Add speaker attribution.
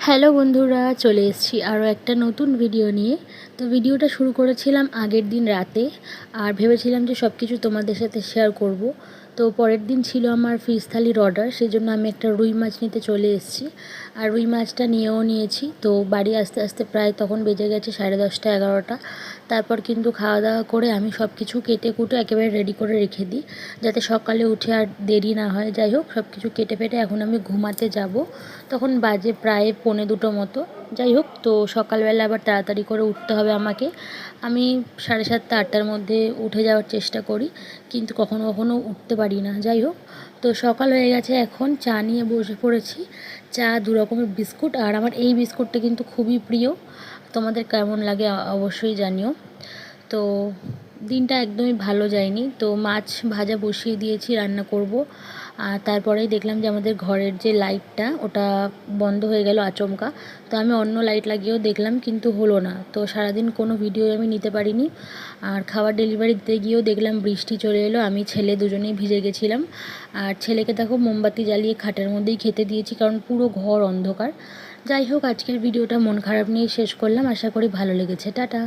Speaker 1: Hello বন্ধুরা, চলে এসেছি আরও একটা নতুন ভিডিও নিয়ে। তো ভিডিওটা শুরু করেছিলাম আগের দিন রাতে, আর ভেবেছিলাম যে সব কিছু তোমাদের সাথে শেয়ার করব। তো পরের দিন ছিল আমার ফিশ থালির অর্ডার, সেই জন্য আমি একটা রুই মাছ নিতে চলে এসেছি। আর রুই মাছটা নিয়েও নিয়েছি। তো বাড়ি আসতে আসতে প্রায় তখন বেজে গেছে 10:30 11টা। তারপর কিন্তু খাওয়া দাওয়া করে আমি সব কিছু কেটে কুটে একেবারে রেডি করে রেখে দিই, যাতে সকালে উঠে আর দেরি না হয়। যাই হোক, সব কিছু কেটে ফেটে এখন আমি ঘুমাতে যাব। তখন বাজে প্রায় 1:45 মতো। যাই হোক, তো সকালবেলা আবার তাড়াতাড়ি করে উঠতে হবে আমাকে। আমি 7:30 8টার মধ্যে উঠে যাওয়ার চেষ্টা করি, কিন্তু কখনো কখনো উঠতে পারি না। যাই হোক, তো সকাল হয়ে গেছে, এখন চা নিয়ে বসে পড়েছি। চা, 2 রকমের বিস্কুট, আর আমার এই বিস্কুটটা কিন্তু খুবই প্রিয়। তোমাদের কেমন লাগে অবশ্যই জানিও। তো দিনটা একদমই ভালো যায়নি। তো মাছ ভাজা বসিয়ে দিয়েছি, রান্না করব। আর তারপরেই দেখলাম যে আমাদের ঘরের যে লাইটটা ওটা বন্ধ হয়ে গেল আচমকা। তো আমি অন্য লাইট লাগিয়েও দেখলাম, কিন্তু হলো না। তো সারাদিন কোনো ভিডিও আমি নিতে পারিনি। আর খাবার ডেলিভারি দিতে গিয়েও দেখলাম বৃষ্টি চলে এলো, আমি ছেলে দুজনেই ভিজে গেছিলাম। আর ছেলেকে দেখো মোমবাতি জ্বালিয়ে খাটের মধ্যেই খেতে দিয়েছি, কারণ পুরো ঘর অন্ধকার। যাই হোক, আজকের ভিডিওটা মন খারাপ নিয়ে শেষ করলাম। আশা করি ভালো লেগেছে। টাটা।